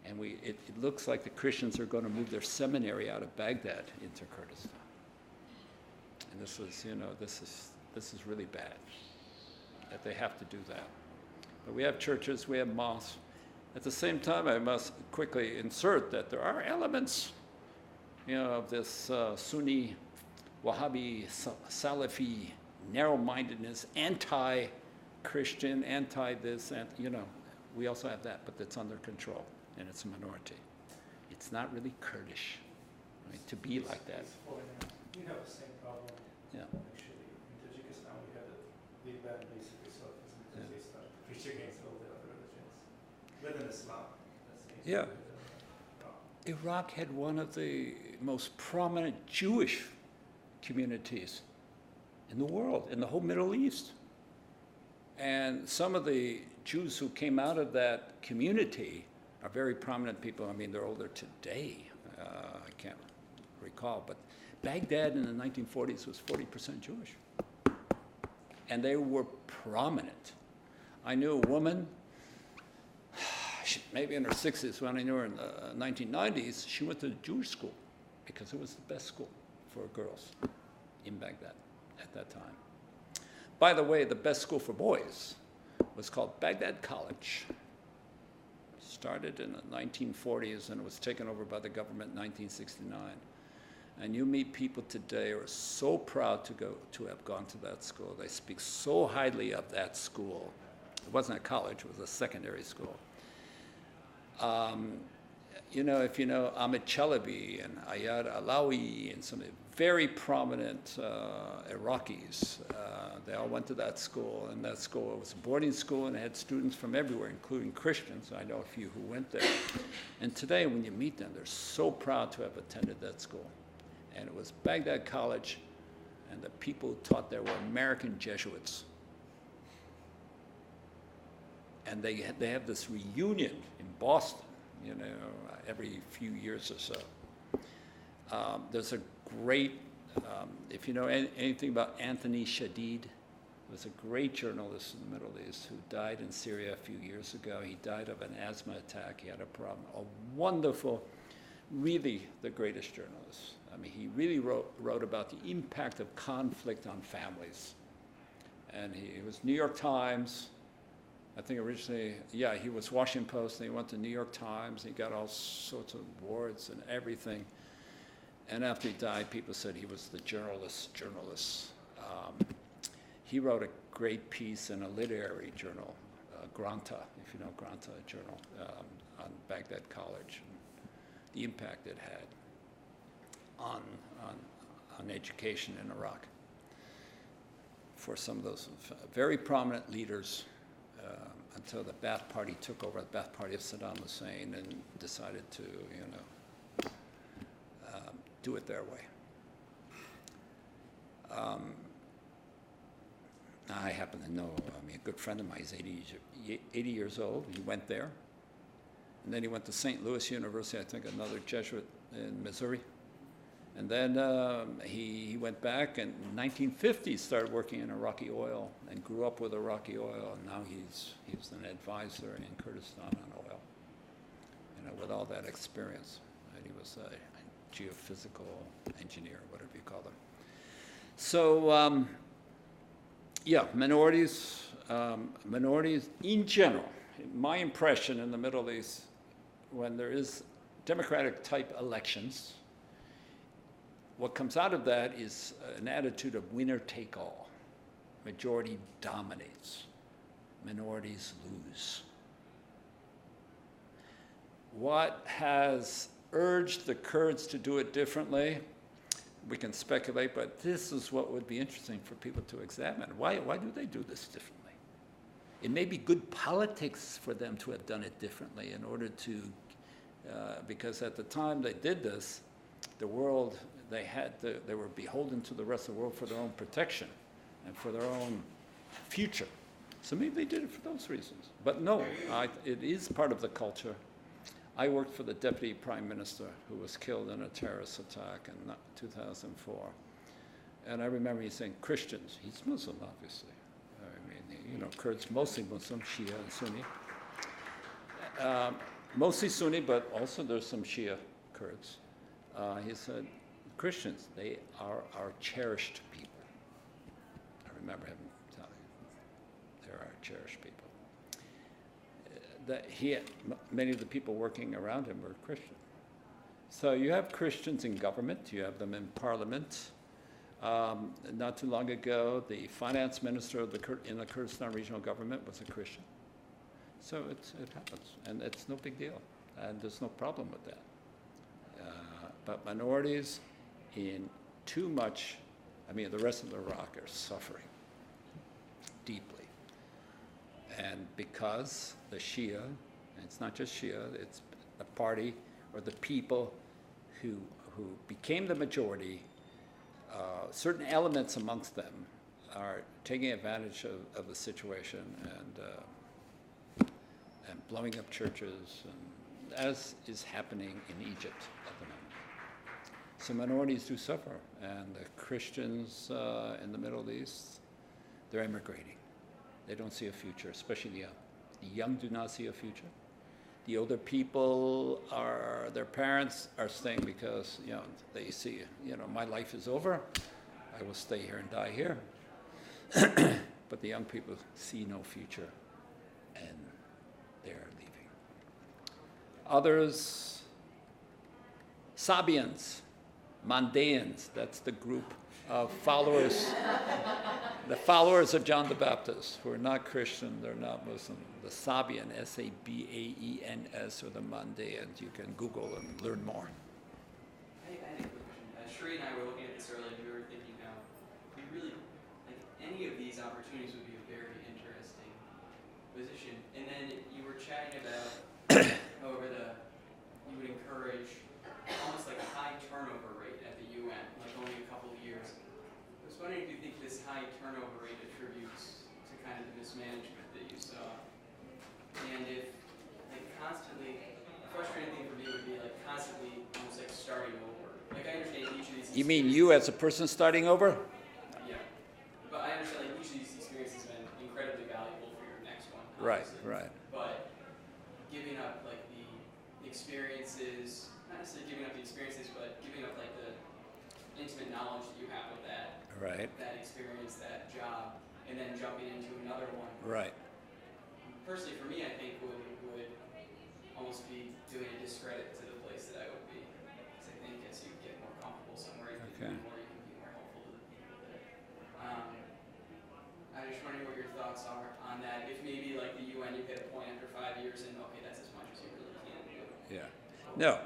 And it looks like the Christians are going to move their seminary out of Baghdad into Kurdistan. And this is really bad that they have to do that. But we have churches, we have mosques. At the same time, I must quickly insert that there are elements, of this Sunni, Wahhabi, Salafi, narrow-mindedness, anti-Christian, anti-this, and we also have that, but that's under control. And it's a minority. It's not really Kurdish, right, to be like that. We have the same problem. Yeah. Actually, in Tajikistan, we had a big bad basically Sufism because they started to preach against all the other religions within Islam. Yeah. Iraq had one of the most prominent Jewish communities in the world, in the whole Middle East. And some of the Jews who came out of that community are very prominent people. I mean, they're older today. I can't recall, but Baghdad in the 1940s was 40% Jewish. And they were prominent. I knew a woman, maybe in her 60s, when I knew her in the 1990s, she went to the Jewish school because it was the best school for girls in Baghdad at that time. By the way, the best school for boys was called Baghdad College. Started in the 1940s and was taken over by the government in 1969. And you meet people today who are so proud to have gone to that school. They speak so highly of that school. It wasn't a college, it was a secondary school. You know, if you know Ahmed Chalabi and Ayad Alawi and some very prominent Iraqis, they all went to that school, and that school was a boarding school and it had students from everywhere, including Christians. I know a few who went there. And today when you meet them, they're so proud to have attended that school. And it was Baghdad College, and the people who taught there were American Jesuits. And they have this reunion in Boston, you know, every few years or so. There's a great, if you know anything about Anthony Shadid, was a great journalist in the Middle East who died in Syria a few years ago. He died of an asthma attack. He had a problem. A wonderful, really the greatest journalist. I mean, he really wrote about the impact of conflict on families. And he was New York Times. I think originally, yeah, he was Washington Post, and he went to New York Times. He got all sorts of awards and everything. And after he died, people said he was the journalist. He wrote a great piece in a literary journal, Granta, if you know Granta journal, on Baghdad College, and the impact it had on education in Iraq for some of those very prominent leaders until the Ba'ath Party took over, the Ba'ath Party of Saddam Hussein, and decided to, you know, do it their way. I happen to know, I mean, a good friend of mine is 80 years old. He went there. And then he went to St. Louis University, I think another Jesuit in Missouri. And then he went back and in 1950 started working in Iraqi oil and grew up with Iraqi oil. And now he's an advisor in Kurdistan on oil, you know, with all that experience. And he was a geophysical engineer, whatever you call them. So, yeah, minorities in general. My impression in the Middle East, when there is democratic type elections, what comes out of that is an attitude of winner take all. Majority dominates, minorities lose. What has urged the Kurds to do it differently? We can speculate, but this is what would be interesting for people to examine. Why do they do this differently? It may be good politics for them to have done it differently in order to, because at the time they did this, the world, they were beholden to the rest of the world for their own protection and for their own future. So maybe they did it for those reasons. But no, it is part of the culture. I worked for the deputy prime minister who was killed in a terrorist attack in 2004. And I remember he saying, Christians, he's Muslim, obviously. I mean, you know, Kurds, mostly Muslim, Shia and Sunni. Mostly Sunni, but also there's some Shia Kurds. He said, Christians, they are our cherished people. I remember him telling me, they're our cherished people. Many of the people working around him were Christian. So you have Christians in government, you have them in parliament. Not too long ago, the finance minister in the Kurdistan regional government was a Christian. So it happens, and it's no big deal, and there's no problem with that. But minorities in too much, I mean, the rest of Iraq are suffering deeply. And because the Shia, and it's not just Shia, it's the party or the people who became the majority, certain elements amongst them are taking advantage of the situation and blowing up churches, and as is happening in Egypt at the moment. So minorities do suffer, and the Christians in the Middle East, they're emigrating. They don't see a future, especially the young. The young do not see a future. The older people their parents are staying because, they see, my life is over. I will stay here and die here. But the young people see no future, and they're leaving. Others, Sabians, Mandaeans, that's the group of followers, the followers of John the Baptist, who are not Christian, they're not Muslim. The Sabian, S-A-B-A-E-N-S, or the Mandaeans. You can Google and learn more. I had a quick question. Sheree and I were looking at this earlier, and we were thinking how we really, any of these opportunities would be a very interesting position. And then you were chatting about, however, you would encourage almost like a high turnover rate at the UN, like only a couple of years. I was wondering if you think this high turnover rate attributes to kind of the mismanagement that you saw, and if constantly, the frustrating thing for me would be constantly almost starting over. I understand each of these. You mean you as a person starting over? Yeah, but I understand each of these experiences have been incredibly valuable for your next one. Right, obviously. right. But giving up the experiences, not necessarily giving up the experiences, but giving up the intimate knowledge that you have of that. Right. That experience, that job, and then jumping into another one. Right. Personally, for me, I think would almost be doing a discredit to the place that I would be. Because I think as you get more comfortable somewhere, you can be more helpful to the people there. I just wondering what your thoughts are on that. If maybe the UN, you hit a point after 5 years, and okay, that's as much as you really can do. Yeah. No.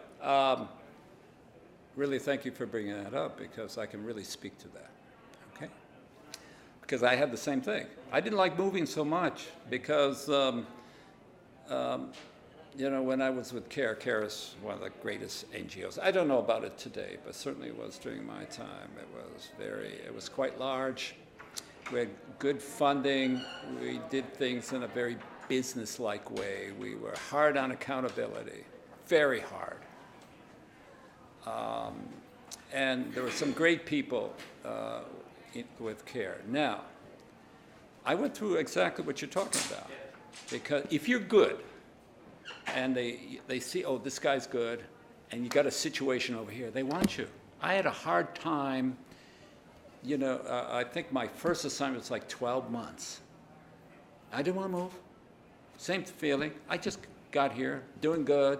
Really, thank you for bringing that up, because I can really speak to that. Okay? Because I had the same thing. I didn't like moving so much because, when I was with CARE is one of the greatest NGOs. I don't know about it today, but certainly it was during my time. It was quite large. We had good funding. We did things in a very business-like way. We were hard on accountability, very hard. And there were some great people with CARE. Now, I went through exactly what you're talking about. Because if you're good, and they see, oh, this guy's good, and you got a situation over here, they want you. I had a hard time, I think my first assignment was 12 months. I didn't want to move. Same feeling. I just got here, doing good.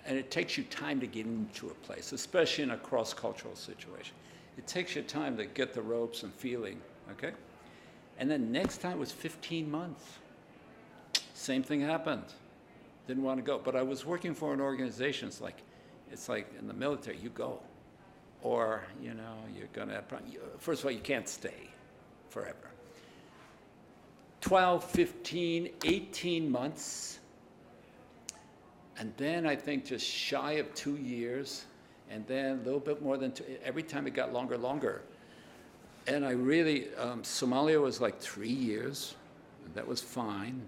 And it takes you time to get into a place, especially in a cross-cultural situation. It takes you time to get the ropes and feeling, okay? And then next time was 15 months. Same thing happened. Didn't want to go. But I was working for an organization. It's like in the military, you go. Or, you're going to have problems. First of all, you can't stay forever. 12, 15, 18 months. And then I think just shy of 2 years, and then a little bit more than 2. Every time it got longer. And I really, Somalia was 3 years. That was fine.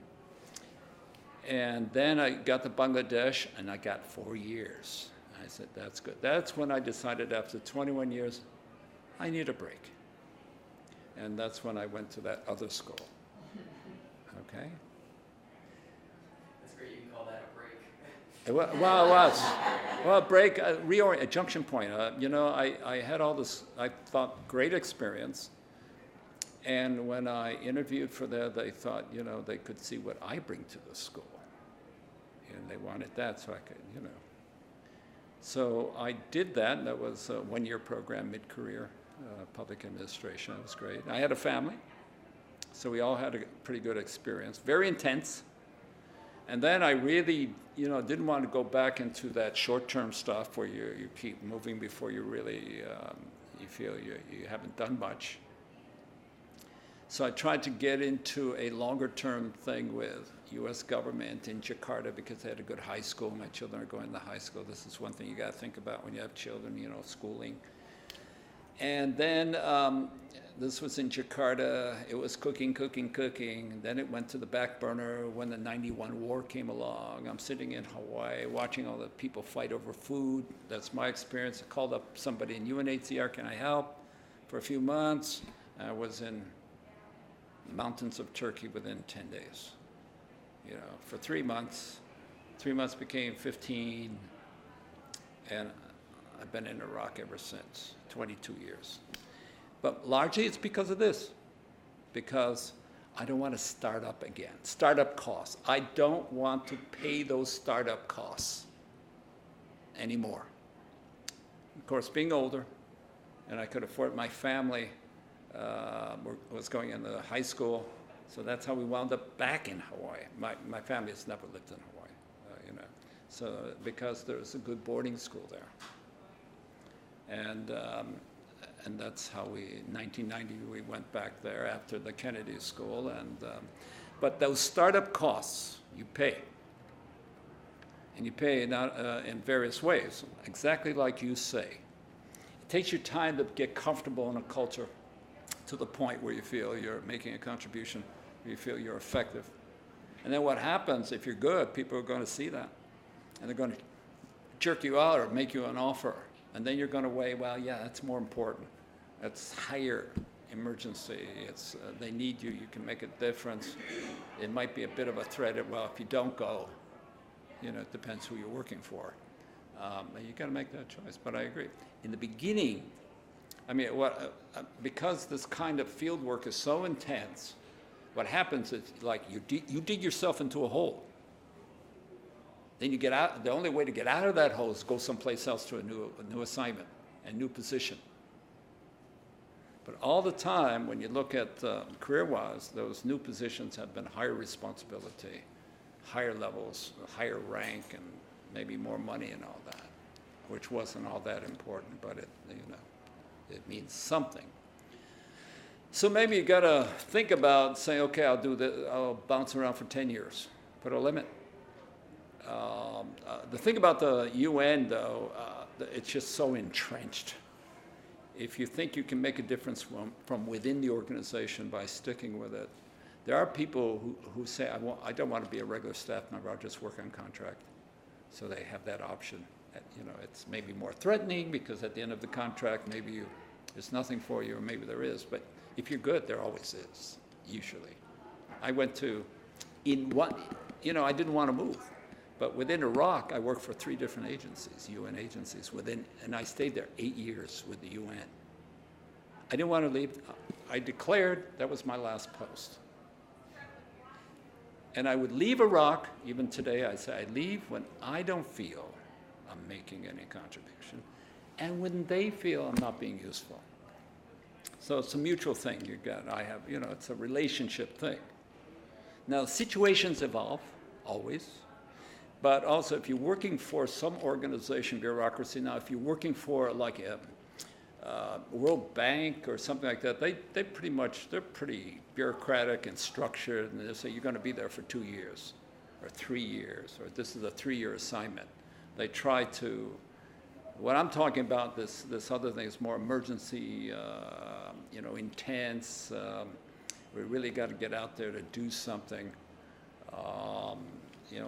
And then I got to Bangladesh, and I got 4 years. I said, that's good. That's when I decided after 21 years, I need a break. And that's when I went to that other school. Okay? That's great, you can call that a break. Well, it was. Well, break, reorient, a junction point. I had all this, I thought, great experience. And when I interviewed for that, they thought, they could see what I bring to the school. And they wanted that, so I could, So I did that, and that was a one-year program, mid-career, public administration. It was great. I had a family, so we all had a pretty good experience. Very intense. And then I really, didn't want to go back into that short-term stuff where you keep moving before you really, you feel you haven't done much. So I tried to get into a longer-term thing with U.S. government in Jakarta because they had a good high school. My children are going to high school. This is one thing you got to think about when you have children, schooling. And then this was in Jakarta. It was cooking. Then it went to the back burner when the '91 war came along. I'm sitting in Hawaii watching all the people fight over food. That's my experience. I called up somebody in UNHCR, can I help? For a few months. I was in the mountains of Turkey within 10 days. You know, for 3 months. 3 months became 15. And I've been in Iraq ever since, 22 years. But largely it's because of this, because I don't want to start up again. Startup costs. I don't want to pay those startup costs anymore. Of course, being older, and I could afford, my family was going into high school, so that's how we wound up back in Hawaii. My family has never lived in Hawaii, you know. So because there was a good boarding school there. And that's how in 1990, we went back there after the Kennedy School. But those startup costs, you pay. And you pay in various ways, exactly like you say. It takes you time to get comfortable in a culture to the point where you feel you're making a contribution, where you feel you're effective. And then what happens, if you're good, people are going to see that. And they're going to jerk you out or make you an offer. And then you're going to weigh, well, yeah, that's more important. That's higher emergency. It's, they need you. You can make a difference. It might be a bit of a threat. Well, if you don't go, you know, it depends who you're working for. You got to make that choice. But I agree. In the beginning, I mean, because this kind of field work is so intense, what happens is like you dig yourself into a hole. Then you get out. The only way to get out of that hole is go someplace else to a new assignment, a new position. But all the time, when you look at career-wise, those new positions have been higher responsibility, higher levels, higher rank, and maybe more money and all that, which wasn't all that important, but it, you know, it means something. So maybe you got to think about saying, okay, I'll do this. I'll bounce around for 10 years. Put a limit. The thing about the UN, though, it's just so entrenched. If you think you can make a difference from within the organization by sticking with it, there are people who say, I don't want to be a regular staff member, I'll just work on contract. So they have that option. You know, it's maybe more threatening because at the end of the contract, maybe there's nothing for you, or maybe there is. But if you're good, there always is, usually. I went to, I didn't want to move. But within Iraq, I worked for 3 different agencies, UN agencies, and I stayed there 8 years with the UN. I didn't want to leave. I declared that was my last post. And I would leave Iraq, even today I say, I leave when I don't feel I'm making any contribution, and when they feel I'm not being useful. So it's a mutual thing you got. It's a relationship thing. Now, situations evolve, always. But also, if you're working for some organization, bureaucracy, now if you're working for like a World Bank or something like that, they're pretty bureaucratic and structured, and they say you're going to be there for 2 years or 3 years, or this is a 3-year assignment. They try to, what I'm talking about, this other thing is more emergency, intense. We really got to get out there to do something.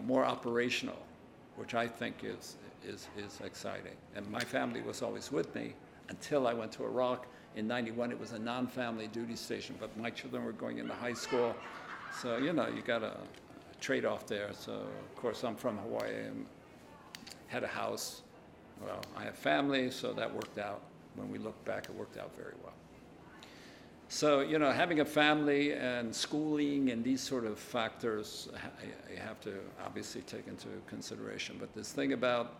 More operational, which I think is exciting. And my family was always with me until I went to Iraq. In '91, it was a non-family duty station, but my children were going into high school. So, you got a trade-off there. So, of course, I'm from Hawaii and had a house. Well, I have family, so that worked out. When we look back, it worked out very well. So, having a family and schooling and these sort of factors, you have to obviously take into consideration. But this thing about,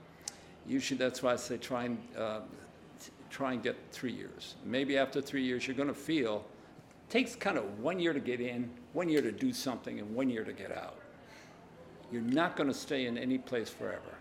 usually that's why I say try and get 3 years. Maybe after 3 years, you're going to feel, it takes kind of 1 year to get in, 1 year to do something, and 1 year to get out. You're not going to stay in any place forever.